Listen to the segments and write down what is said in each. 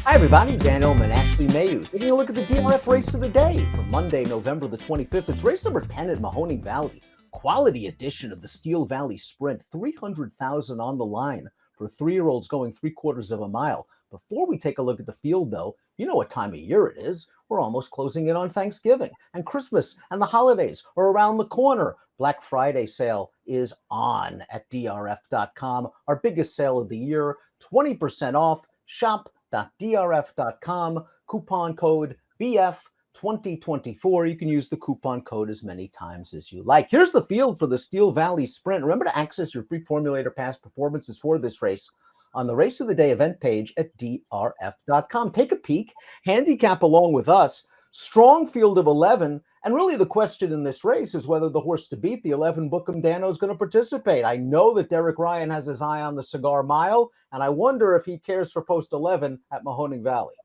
Hi, everybody. Dan Illman, Ashley Mailloux, taking a look at the DRF race of the day for Monday, November the 25th. It's race number 10 at Mahoning Valley. Quality edition of the Steel Valley Sprint, 300,000 on the line for three-year-olds going 3/4 of a mile. Before we take a look at the field, though, you know what time of year it is. We're almost closing in on Thanksgiving, and Christmas and the holidays are around the corner. Black Friday sale is on at DRF.com. Our biggest sale of the year, 20% off. Shop.drf.com, coupon code BF2024. You can use the coupon code as many times as you like. Here's the field for the Steel Valley Sprint. Remember to access your free Formulator Pass performances for this race on the Race of the Day event page at drf.com. Take a peek, handicap along with us. Strong field of 11. And really the question in this race is whether the horse to beat, the 11 Bookham Dano, is going to participate. I know that Derek Ryan has his eye on the Cigar Mile, and I wonder if he cares for post 11 at Mahoning Valley.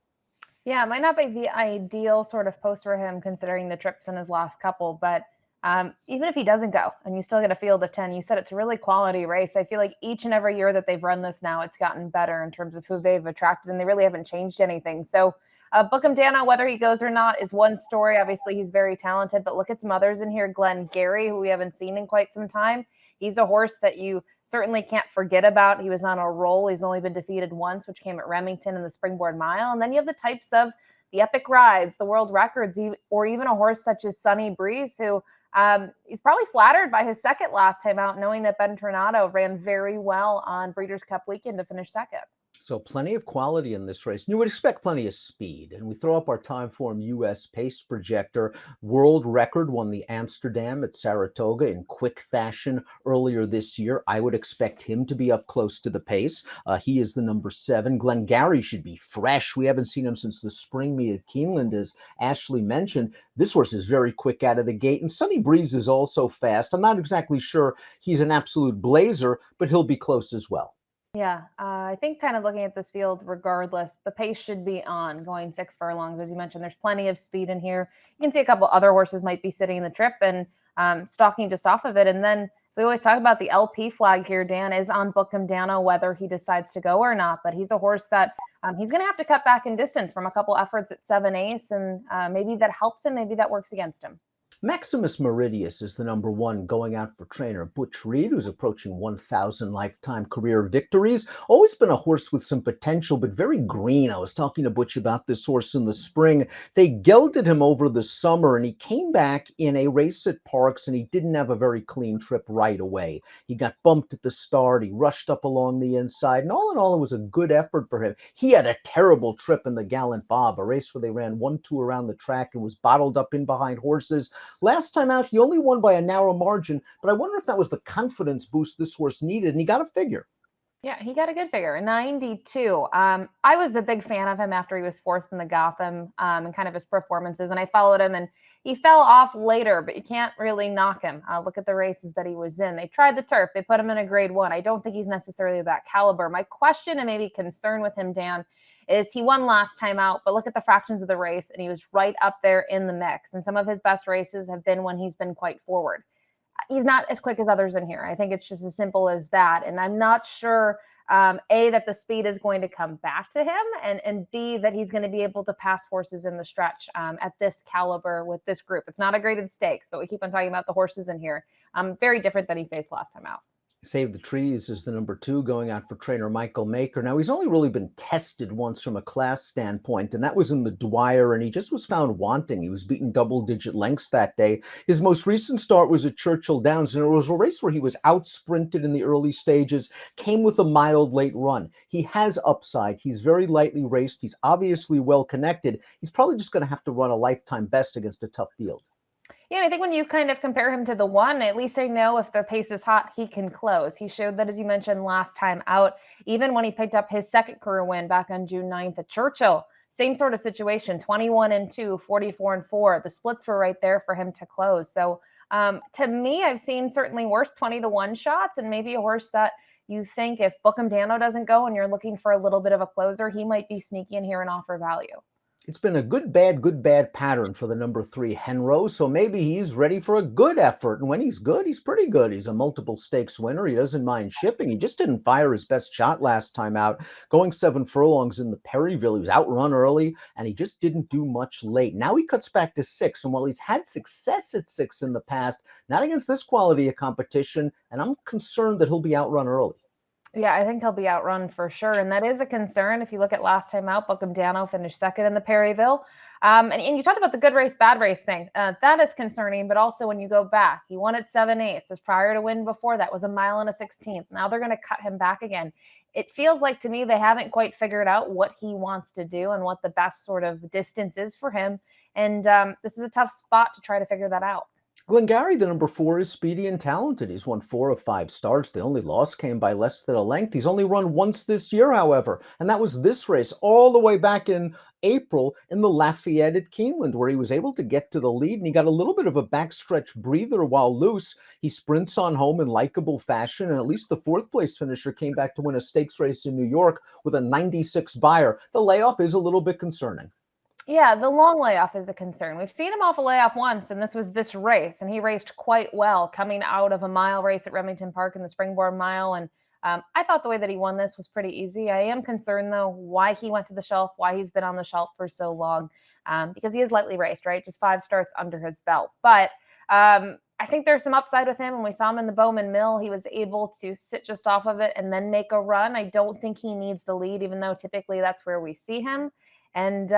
Yeah, it might not be the ideal sort of post for him considering the trips in his last couple, but even if he doesn't go and you still get a field of 10, you said it's a really quality race. I feel like each and every year that they've run this now, it's gotten better in terms of who they've attracted, and they really haven't changed anything. So Bookham Dano, whether he goes or not, is one story. Obviously, he's very talented, but look at some others in here. Glenn Gary, who we haven't seen in quite some time. He's a horse that you certainly can't forget about. He was on a roll. He's only been defeated once, which came at Remington in the Springboard Mile. And then you have the types of the epic rides, the world records, or even a horse such as Sunny Breeze, who he's probably flattered by his second last time out, knowing that Ben Tornado ran very well on Breeders' Cup weekend to finish second. So plenty of quality in this race. And you would expect plenty of speed. And we throw up our Timeform US pace projector. World record won the Amsterdam at Saratoga in quick fashion earlier this year. I would expect him to be up close to the pace. He is the number 7. Glengarry should be fresh. We haven't seen him since the spring meet at Keeneland, as Ashley mentioned. This horse is very quick out of the gate. And Sunny Breeze is also fast. I'm not exactly sure he's an absolute blazer, but he'll be close as well. Yeah, I think kind of looking at this field, regardless, the pace should be on going 6 furlongs. As you mentioned, there's plenty of speed in here. You can see a couple other horses might be sitting in the trip and stalking just off of it. And then, so we always talk about the LP flag here. Dan is on Bookham Dano, whether he decides to go or not. But he's a horse that he's going to have to cut back in distance from a couple efforts at 7 Ace. And maybe that helps him. Maybe that works against him. Maximus Meridius is the number 1 going out for trainer Butch Reed, who's approaching 1,000 lifetime career victories. Always been a horse with some potential, but very green. I was talking to Butch about this horse in the spring. They gelded him over the summer, and he came back in a race at Parks, and he didn't have a very clean trip right away. He got bumped at the start. He rushed up along the inside, and all in all, it was a good effort for him. He had a terrible trip in the Gallant Bob, a race where they ran 1-2 around the track and was bottled up in behind horses. Last time out, he only won by a narrow margin, but I wonder if that was the confidence boost this horse needed, and he got a figure. Yeah, he got a good figure, 92. I was a big fan of him after he was 4th in the Gotham and kind of his performances, and I followed him, and he fell off later, but you can't really knock him. Look at the races that he was in. They tried the turf. They put him in a grade 1. I don't think he's necessarily that caliber. My question and maybe concern with him, Dan, is he won last time out, but look at the fractions of the race, and he was right up there in the mix. And some of his best races have been when he's been quite forward. He's not as quick as others in here. I think it's just as simple as that. And I'm not sure, A, that the speed is going to come back to him, and B, that he's going to be able to pass horses in the stretch at this caliber with this group. It's not a graded stakes, but we keep on talking about the horses in here. Very different than he faced last time out. Save the Trees is the number 2 going out for trainer Michael Maker. Now, he's only really been tested once from a class standpoint, and that was in the Dwyer, and he just was found wanting. He was beaten double-digit lengths that day. His most recent start was at Churchill Downs, and it was a race where he was out-sprinted in the early stages, came with a mild late run. He has upside. He's very lightly raced. He's obviously well-connected. He's probably just going to have to run a lifetime best against a tough field. Yeah, and I think when you kind of compare him to the 1, at least they know if their pace is hot, he can close. He showed that, as you mentioned, last time out, even when he picked up his second career win back on June 9th at Churchill. Same sort of situation, 21-2, 44-4. The splits were right there for him to close. So to me, I've seen certainly worse 20-1 shots, and maybe a horse that you think if Bookham Dano doesn't go and you're looking for a little bit of a closer, he might be sneaky in here and offer value. It's been a good, bad pattern for the number 3 Henr, so maybe he's ready for a good effort. And when he's good, he's pretty good. He's a multiple stakes winner. He doesn't mind shipping. He just didn't fire his best shot last time out. Going 7 furlongs in the Perryville, he was outrun early, and he just didn't do much late. Now he cuts back to 6, and while he's had success at 6 in the past, not against this quality of competition, and I'm concerned that he'll be outrun early. Yeah, I think he'll be outrun for sure. And that is a concern. If you look at last time out, Bookham Dano finished second in the Perryville. And you talked about the good race, bad race thing. That is concerning. But also when you go back, he won at 7/8. His prior to win before that was a mile and a 16th. Now they're going to cut him back again. It feels like to me they haven't quite figured out what he wants to do and what the best sort of distance is for him. And this is a tough spot to try to figure that out. Glengarry, the number 4, is speedy and talented. He's won 4 of 5 starts. The only loss came by less than a length. He's only run once this year, however, and that was this race all the way back in April in the Lafayette at Keeneland, where he was able to get to the lead, and he got a little bit of a backstretch breather while loose. He sprints on home in likable fashion, and at least the 4th-place finisher came back to win a stakes race in New York with a 96 buyer. The layoff is a little bit concerning. Yeah, the long layoff is a concern. We've seen him off a layoff once, and this was this race, and he raced quite well coming out of a mile race at Remington Park in the Springboard Mile. And I thought the way that he won this was pretty easy. I am concerned, though, why he went to the shelf, why he's been on the shelf for so long, because he is lightly raced, right? Just 5 starts under his belt. But I think there's some upside with him. When we saw him in the Bowman Mill, he was able to sit just off of it and then make a run. I don't think he needs the lead, even though typically that's where we see him. And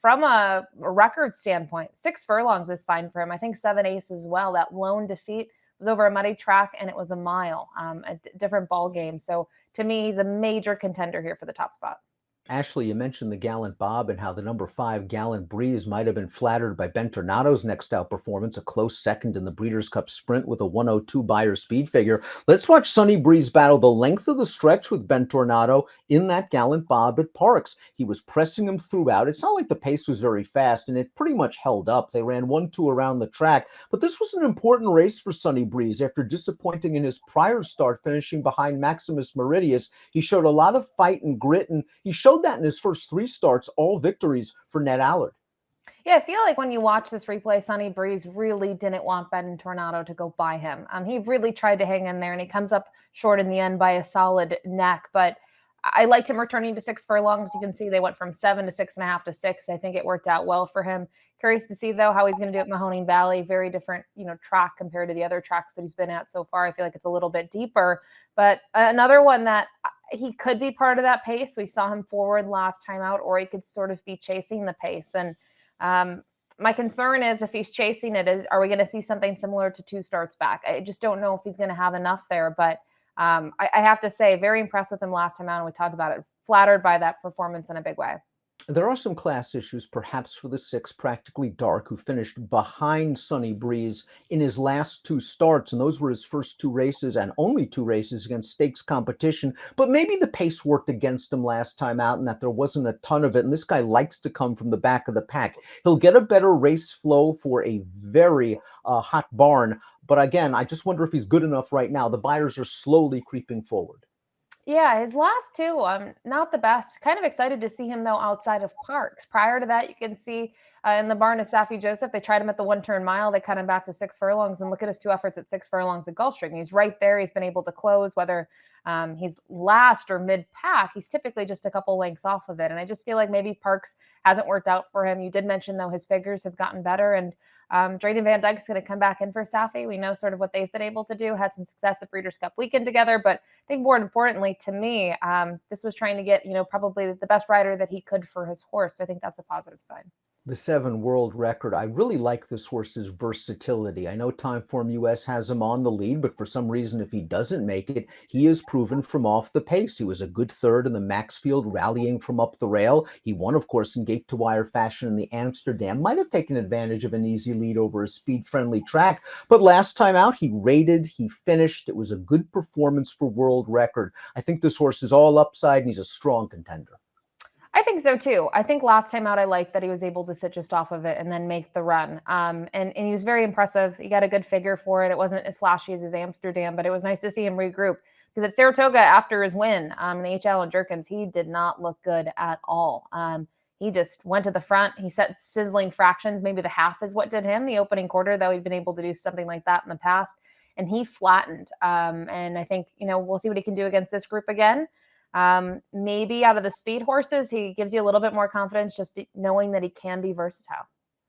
from a record standpoint, 6 furlongs is fine for him. I think 7/8 as well. That lone defeat was over a muddy track, and it was a mile, a different ball game. So to me, he's a major contender here for the top spot. Ashley, you mentioned the Gallant Bob and how the number 5 Gallant Breeze might have been flattered by Ben Tornado's next out performance, a close second in the Breeders' Cup Sprint with a 102 buyer speed figure. Let's watch Sonny Breeze battle the length of the stretch with Ben Tornado in that Gallant Bob at Parks. He was pressing him throughout. It's not like the pace was very fast, and it pretty much held up. They ran 1-2 around the track, but this was an important race for Sonny Breeze. After disappointing in his prior start, finishing behind Maximus Meridius, he showed a lot of fight and grit, and he showed that in his first 3 starts, all victories for Ned Allard. Yeah, I feel like when you watch this replay, Sonny Breeze really didn't want Ben Tornado to go by him. He really tried to hang in there, and he comes up short in the end by a solid neck. But I liked him returning to 6 furlongs. You can see they went from 7 to 6.5 to 6. I think it worked out well for him. Curious to see, though, how he's going to do at Mahoning Valley. Very different, track compared to the other tracks that he's been at so far. I feel like it's a little bit deeper. But another one that he could be part of that pace. We saw him forward last time out, or he could sort of be chasing the pace. And my concern is if he's chasing it, are we going to see something similar to 2 starts back? I just don't know if he's going to have enough there. But I have to say, very impressed with him last time out, and we talked about it. Flattered by that performance in a big way. There are some class issues, perhaps for the 6 Practically Dark, who finished behind Sonny Breeze in his last 2 starts, and those were his first 2 races and only 2 races against stakes competition. But maybe the pace worked against him last time out, and that there wasn't a ton of it. And this guy likes to come from the back of the pack. He'll get a better race flow for a very hot barn. But again, I just wonder if he's good enough right now. The buyers are slowly creeping forward. Yeah, his last 2, not the best. Kind of excited to see him, though, outside of Parks. Prior to that, you can see in the barn of Safi Joseph, they tried him at the 1-turn mile. They cut him back to 6 furlongs, and look at his 2 efforts at 6 furlongs at Gulfstream. He's right there. He's been able to close, whether he's last or mid-pack. He's typically just a couple lengths off of it, and I just feel like maybe Parks hasn't worked out for him. You did mention, though, his figures have gotten better, and Drayden Van Dyke's going to come back in for Safi. We know sort of what they've been able to do, had some success at Breeders' Cup Weekend together, but I think more importantly to me, this was trying to get, probably the best rider that he could for his horse. So I think that's a positive sign. The 7 world record. I really like this horse's versatility. I know Timeform US has him on the lead, but for some reason, if he doesn't make it, he is proven from off the pace. He was a good 3rd in the Maxfield, rallying from up the rail. He won, of course, in gate-to-wire fashion in the Amsterdam. Might have taken advantage of an easy lead over a speed-friendly track, but last time out, he rated, he finished. It was a good performance for world record. I think this horse is all upside, and he's a strong contender. I think so too. I think last time out, I liked that he was able to sit just off of it and then make the run. And he was very impressive. He got a good figure for it. It wasn't as flashy as his Amsterdam, but it was nice to see him regroup. Because at Saratoga, after his win in the HL and Jerkins, he did not look good at all. he just went to the front. He set sizzling fractions. Maybe the half is what did him. The opening quarter, though, he'd been able to do something like that in the past, and he flattened. And I think, we'll see what he can do against this group again. Maybe out of the speed horses, he gives you a little bit more confidence just knowing that he can be versatile.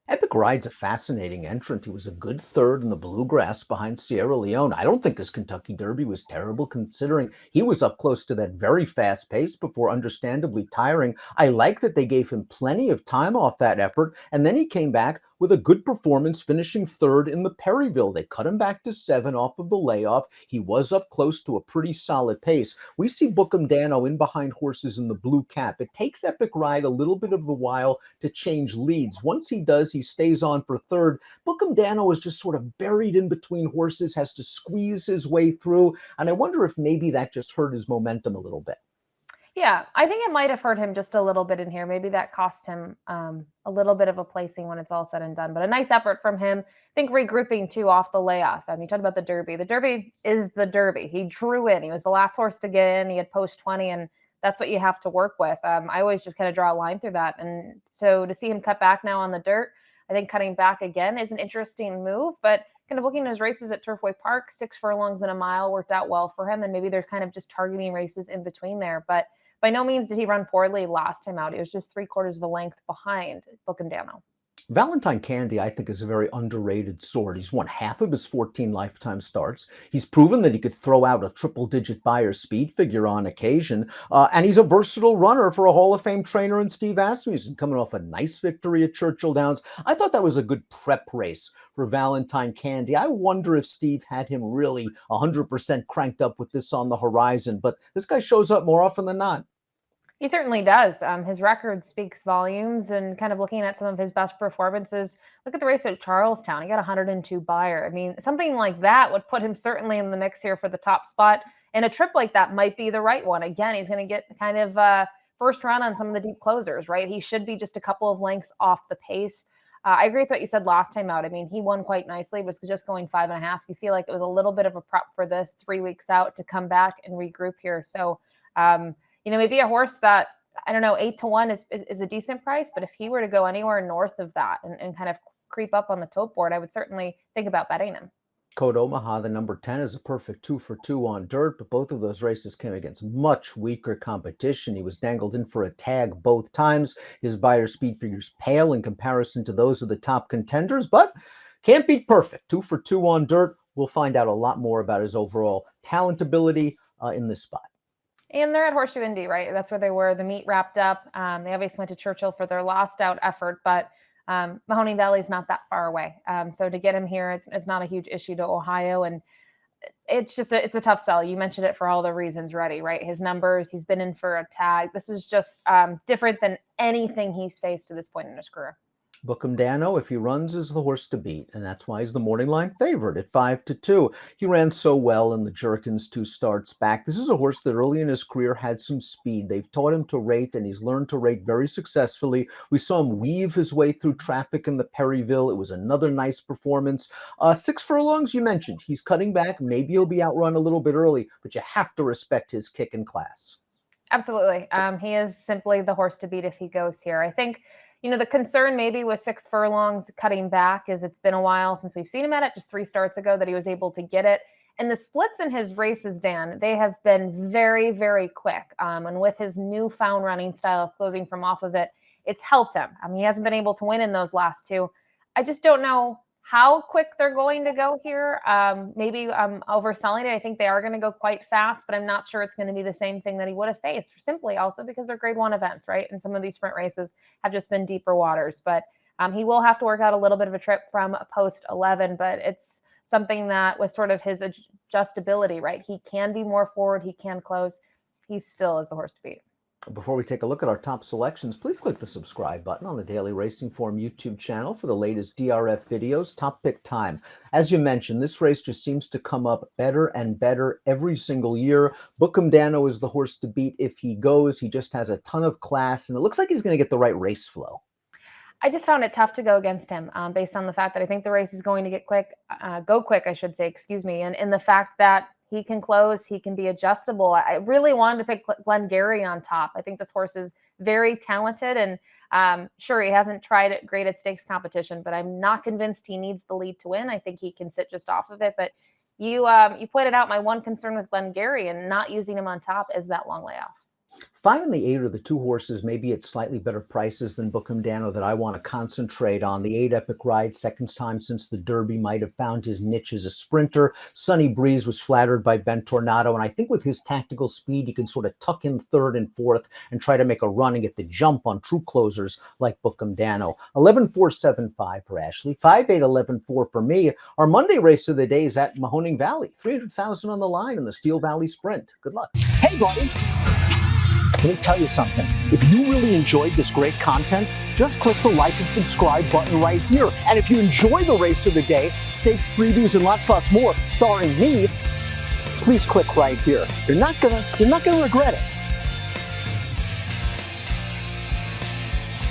Epic Ride's a fascinating entrant. He was a good third in the Bluegrass behind Sierra Leone. I don't think his Kentucky Derby was terrible, considering he was up close to that very fast pace before understandably tiring. I like that they gave him plenty of time off that effort, and then he came back with a good performance, finishing third in the Perryville. They cut him back to 7 off of the layoff. He was up close to a pretty solid pace. We see Bookham Dano in behind horses in the blue cap. It takes Epic Ride a little bit of a while to change leads. Once he does, he stays on for third. Bookham Dano is just sort of buried in between horses, has to squeeze his way through, and I wonder if maybe that just hurt his momentum a little bit. Yeah, I think it might have hurt him just a little bit in here. Maybe that cost him a little bit of a placing when it's all said and done. But a nice effort from him. I think regrouping too off the layoff. You talked about the Derby. The Derby is the Derby. He drew in. He was the last horse to get in. He had post 20, and that's what you have to work with. I always just kind of draw a line through that. And so to see him cut back now on the dirt, I think cutting back again is an interesting move. But kind of looking at his races at Turfway Park, 6 furlongs and a mile worked out well for him. And maybe they're kind of just targeting races in between there. But by no means did he run poorly last time out. He was just 3/4 of a length behind Bookham Dano. Valentine Candy, I think, is a very underrated sword. He's won half of his 14 lifetime starts. He's proven that he could throw out a triple-digit Beyer speed figure on occasion. And he's a versatile runner for a Hall of Fame trainer in Steve Asmussen, coming off a nice victory at Churchill Downs. I thought that was a good prep race for Valentine Candy. I wonder if Steve had him really 100% cranked up with this on the horizon. But this guy shows up more often than not. He certainly does. His record speaks volumes, and kind of looking at some of his best performances, look at the race at Charlestown. He got 102 Beyer. Something like that would put him certainly in the mix here for the top spot. And a trip like that might be the right one. Again, he's going to get kind of first run on some of the deep closers, right? He should be just a couple of lengths off the pace. I agree with what you said last time out. He won quite nicely, was just going 5.5. You feel like it was a little bit of a prep for this 3 weeks out to come back and regroup here. So, maybe a horse that, I don't know, 8-1 is a decent price, but if he were to go anywhere north of that and kind of creep up on the tote board, I would certainly think about betting him. Code Omaha, the number 10, is a perfect 2-for-2 on dirt, but both of those races came against much weaker competition. He was dangled in for a tag both times. His Beyer speed figures pale in comparison to those of the top contenders, but can't beat perfect. 2-for-2 on dirt. We'll find out a lot more about his overall talent ability in this spot. And they're at Horseshoe Indy, right? That's where they were. The meet wrapped up. They obviously went to Churchill for their last out effort, but Mahoning Valley is not that far away. So to get him here, it's not a huge issue to Ohio. And it's a tough sell. You mentioned it for all the reasons ready, right? His numbers, he's been in for a tag. This is just different than anything he's faced to this point in his career. Bookham Dano, if he runs, is the horse to beat, and that's why he's the morning line favorite at 5-2. He ran so well in the Jerkins 2 starts back. This is a horse that early in his career had some speed. They've taught him to rate, and he's learned to rate very successfully. We saw him weave his way through traffic in the Perryville. It was another nice performance. 6 furlongs, you mentioned. He's cutting back. Maybe he'll be outrun a little bit early, but you have to respect his kick and class. Absolutely. He is simply the horse to beat if he goes here. I think, the concern maybe with 6 furlongs cutting back is it's been a while since we've seen him at it, just 3 starts ago that he was able to get it. And the splits in his races, Dan, they have been very, very quick. And with his newfound running style of closing from off of it, it's helped him. He hasn't been able to win in those last 2. I just don't know how quick they're going to go here. Maybe I'm overselling it. I think they are going to go quite fast, but I'm not sure it's going to be the same thing that he would have faced, simply also because they're grade 1 events, right? And some of these sprint races have just been deeper waters. But he will have to work out a little bit of a trip from post 11, but it's something that with sort of his adjustability, right? He can be more forward. He can close. He still is the horse to beat. Before we take a look at our top selections, please click the subscribe button on the Daily Racing Form YouTube channel for the latest DRF videos. Top pick time. As you mentioned, this race just seems to come up better and better every single year. Bookham Dano is the horse to beat if he goes. He just has a ton of class, and it looks like he's going to get the right race flow. I just found it tough to go against him based on the fact that I think the race is going to get go quick, I should say, excuse me. And the fact that he can close, he can be adjustable. I really wanted to pick Glengarry on top. I think this horse is very talented. And sure, he hasn't tried it great at stakes competition, but I'm not convinced he needs the lead to win. I think he can sit just off of it. But you pointed out my one concern with Glengarry and not using him on top is that long layoff. 5 and the 8 are the 2 horses, maybe at slightly better prices than Bookham Dano, that I want to concentrate on. The 8 Epic Ride, second time since the Derby, might have found his niche as a sprinter. Sunny Breeze was flattered by Ben Tornado, and I think with his tactical speed, he can sort of tuck in 3rd and 4th and try to make a run and get the jump on true closers like Bookham Dano. 11-4-7-5 for Ashley, 5-8-11-4 for me. Our Monday race of the day is at Mahoning Valley, 300,000 on the line in the Steel Valley Sprint. Good luck. Hey, buddy. Let me tell you something. If you really enjoyed this great content, just click the like and subscribe button right here. And if you enjoy the race of the day, stakes previews and lots more starring me, please click right here. You're not gonna regret it.